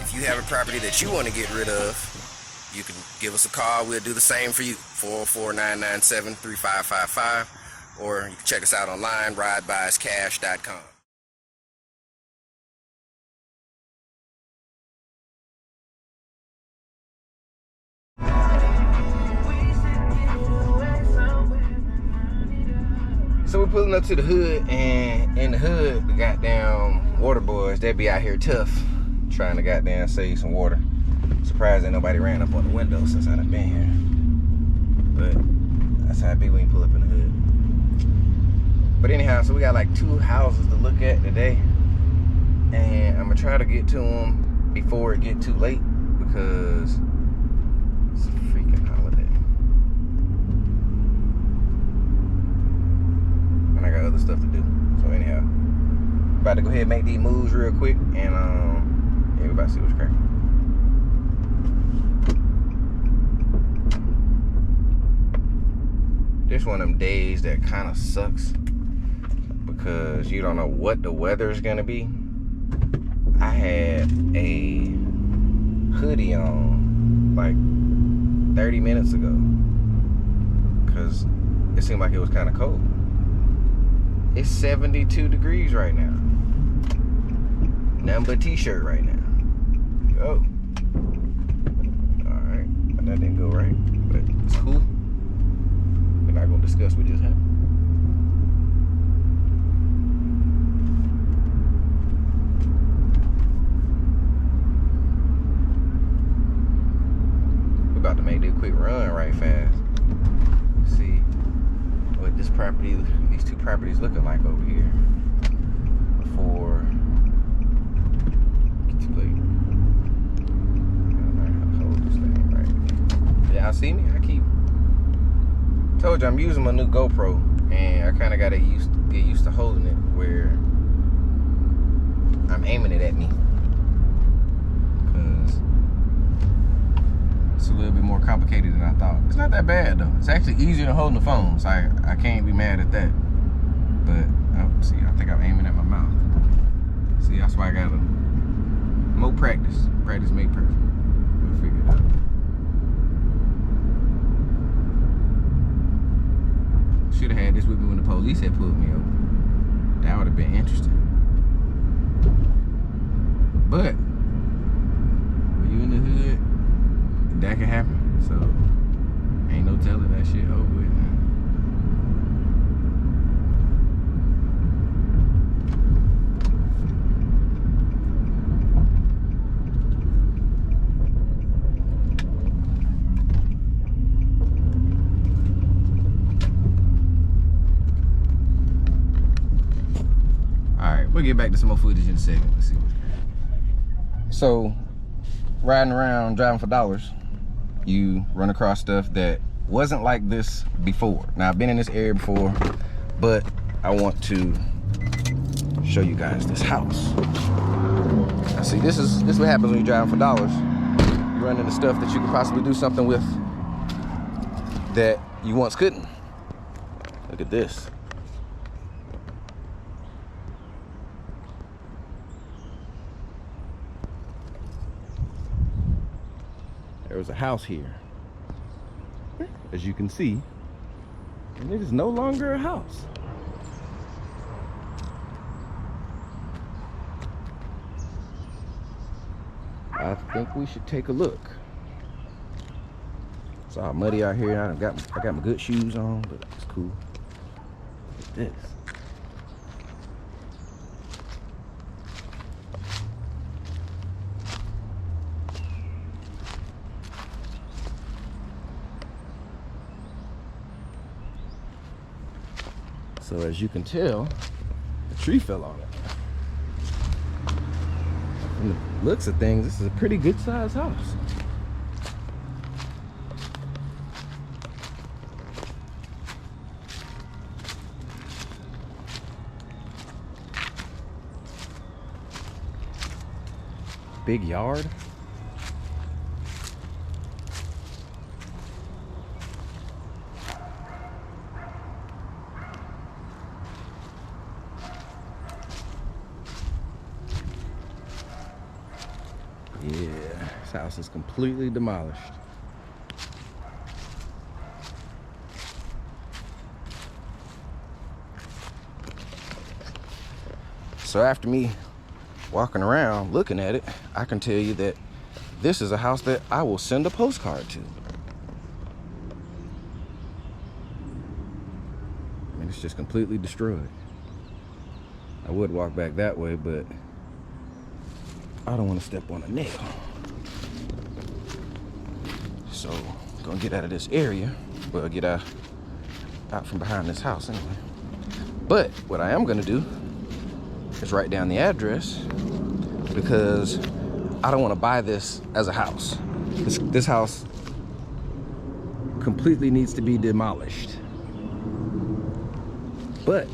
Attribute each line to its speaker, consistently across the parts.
Speaker 1: If you have a property that you want to get rid of, you can give us a call. We'll do the same for you. 404-997-3555. Or you can check us out online, ridebuyscash.com. So we're pulling up to the hood, and in the hood, the goddamn water boys, they be out here tough, trying to goddamn save some water. Surprised that nobody ran up on the window since I done been here. But that's how it be when you pull up in the hood. But anyhow, so we got like 2 houses to look at today. And I'm gonna try to get to them before it get too late, because it's a freaking holiday. And I got other stuff to do. So anyhow, about to go ahead and make these moves real quick, and yeah, we about to see what's cracking. This one of them days that kind of sucks because you don't know what the weather is gonna be. I had a hoodie on like 30 minutes ago because it seemed like it was kind of cold. It's 72 degrees right now. Nothing but t-shirt right now. Oh. Alright, that didn't go right, but it's cool. We're not gonna discuss what just happened. We're about to make this quick run right fast. See what this property, these 2 properties looking like over here before it gets too late. I don't know how to hold this thing right. Y'all see me? I keep told you I'm using my new GoPro, and I kind of got to get used to holding it where I'm aiming it at me, because it's a little bit more complicated than I thought. It's not that bad though. It's actually easier than holding the phone, so I can't be mad at that. But see, I think I'm aiming at my mouth. See, that's why I gotta more practice. Practice make perfect. We'll figure it out. Should have had this with me when the police had pulled me over. That would have been interesting. But when you in the hood, that can happen. So ain't no telling that shit over with, man. We'll get back to some more footage in a second. Let's see what's going on. So, riding around, driving for dollars, you run across stuff that wasn't like this before. Now, I've been in this area before, but I want to show you guys this house. Now, see, this is what happens when you're driving for dollars. You run into stuff that you could possibly do something with that you once couldn't. Look at this. There was a house here, as you can see, and it is no longer a house. I think we should take a look. It's all muddy out here. I got my good shoes on, but it's cool. Look at this. So as you can tell, a tree fell on it. From the looks of things, this is a pretty good sized house. Big yard. This house is completely demolished. So after me walking around looking at it, I can tell you that this is a house that I will send a postcard to. I mean, it's just completely destroyed. I would walk back that way, but I don't want to step on a nail. So I'm gonna get out of this area. Well, get out from behind this house anyway. But what I am gonna do is write down the address, because I don't want to buy this as a house. This house completely needs to be demolished. But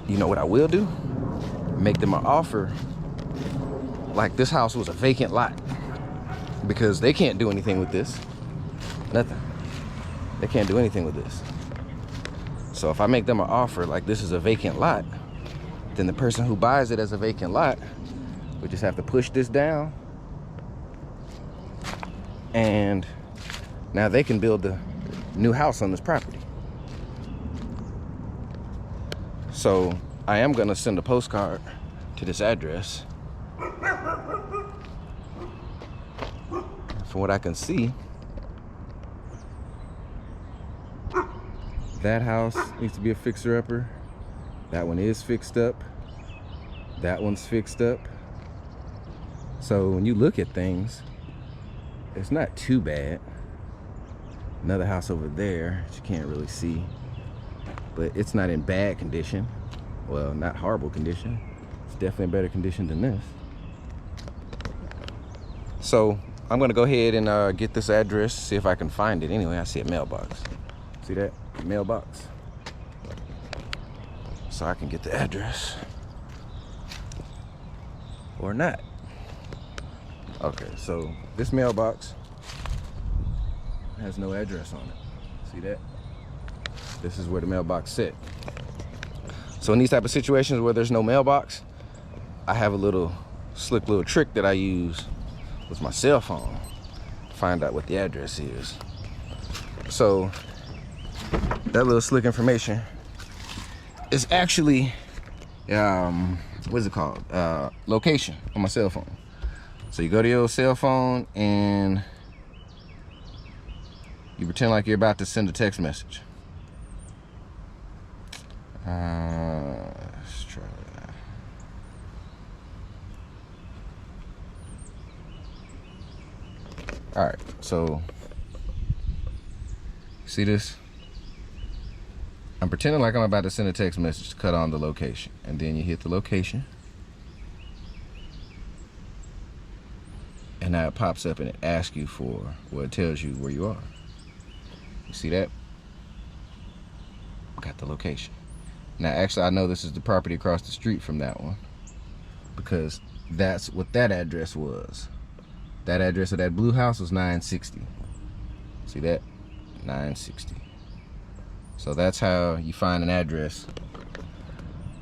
Speaker 1: you know what I will do? Make them an offer like this house was a vacant lot, because they can't do anything with this. Nothing. They can't do anything with this. So if I make them an offer like this is a vacant lot, then the person who buys it as a vacant lot would just have to push this down, and now they can build a new house on this property. So I am gonna send a postcard to this address. From what I can see, that house needs to be a fixer-upper. That one is fixed up. That one's fixed up. So when you look at things, it's not too bad. Another house over there that you can't really see, but it's not in bad condition. Well, not horrible condition. It's definitely in better condition than this. So I'm gonna go ahead and get this address, see if I can find it. Anyway, I see a mailbox. See that? Mailbox. So I can get the address. Or not. Okay, so this mailbox has no address on it. See that? This is where the mailbox sit. So in these type of situations where there's no mailbox, I have a little slick little trick that I use with my cell phone to find out what the address is. So that little slick information is actually what is it called? Location on my cell phone. So you go to your cell phone and you pretend like you're about to send a text message. Let's try that. All right, so see this? I'm pretending like I'm about to send a text message to cut on the location, and then you hit the location, and now it pops up and it asks you for, well, it tells you where you are. You see that? Got the location. Now actually I know this is the property across the street from that one, because that's what that address was. That address of that blue house was 960. See that? 960. So that's how you find an address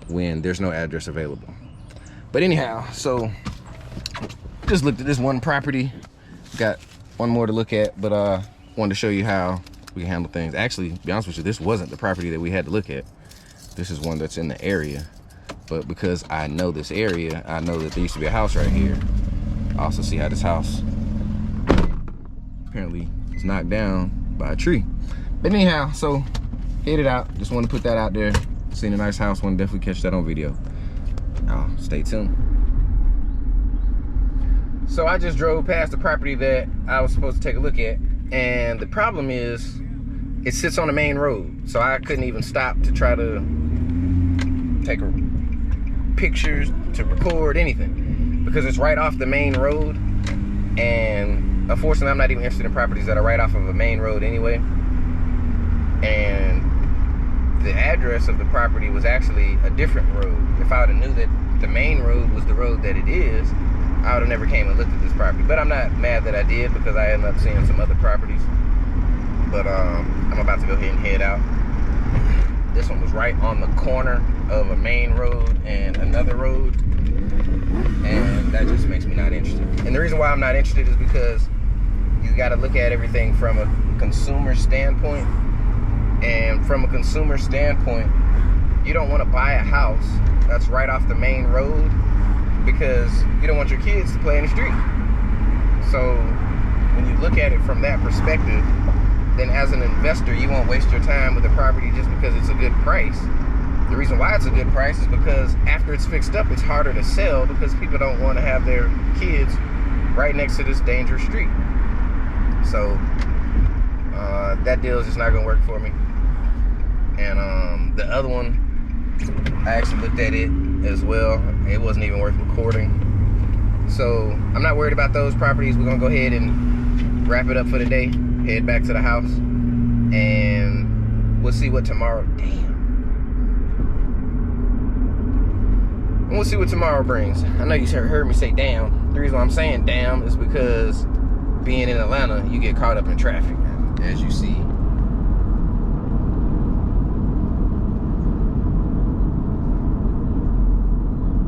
Speaker 1: when there's no address available. But anyhow, so just looked at this one property. Got one more to look at, but wanted to show you how we can handle things. Actually, to be honest with you, this wasn't the property that we had to look at. This is one that's in the area. But because I know this area, I know that there used to be a house right here. I also see how this house apparently is knocked down by a tree. But anyhow, so headed out. Just want to put that out there. Seen a nice house. Want to definitely catch that on video. Stay tuned. So I just drove past the property that I was supposed to take a look at, and the problem is it sits on the main road, so I couldn't even stop to try to take pictures, to record anything, because it's right off the main road. And unfortunately, I'm not even interested in properties that are right off of a main road anyway. And the address of the property was actually a different road. If I would have knew that the main road was the road that it is, I would have never came and looked at this property. But I'm not mad that I did, because I ended up seeing some other properties. But I'm about to go ahead and head out. This one was right on the corner of a main road and another road. and that just makes me not interested. And the reason why I'm not interested is because you got to look at everything from a consumer standpoint. And from a consumer standpoint, you don't want to buy a house that's right off the main road because you don't want your kids to play in the street. So when you look at it from that perspective, then as an investor, you won't waste your time with a property just because it's a good price. The reason why it's a good price is because after it's fixed up, it's harder to sell because people don't want to have their kids right next to this dangerous street. So that deal is just not gonna work for me. And the other one, I actually looked at it as well. It wasn't even worth recording. So I'm not worried about those properties. We're gonna go ahead and wrap it up for the day, head back to the house, and we'll see what tomorrow, and we'll see what tomorrow brings. I know you heard me say damn. The reason why I'm saying damn is because being in Atlanta, you get caught up in traffic, as you see.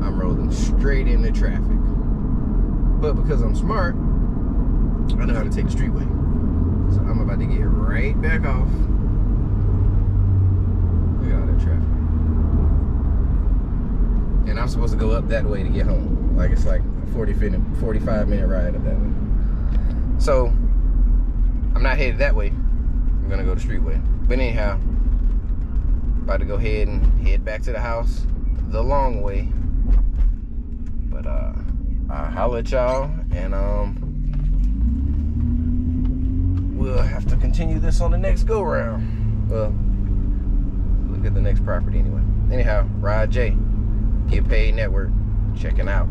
Speaker 1: I'm rolling straight into traffic. But because I'm smart, I know how to take the streetway. So I'm about to get right back off. Look at all that traffic. And I'm supposed to go up that way to get home. Like it's like a 45-minute ride up that way. So I'm not headed that way. I'm gonna go the streetway. But anyhow, about to go ahead and head back to the house the long way. But I'll holler at y'all, and we'll have to continue this on the next go round. Well, look at the next property anyway. Anyhow, Rod J, Get Paid Network, checking out.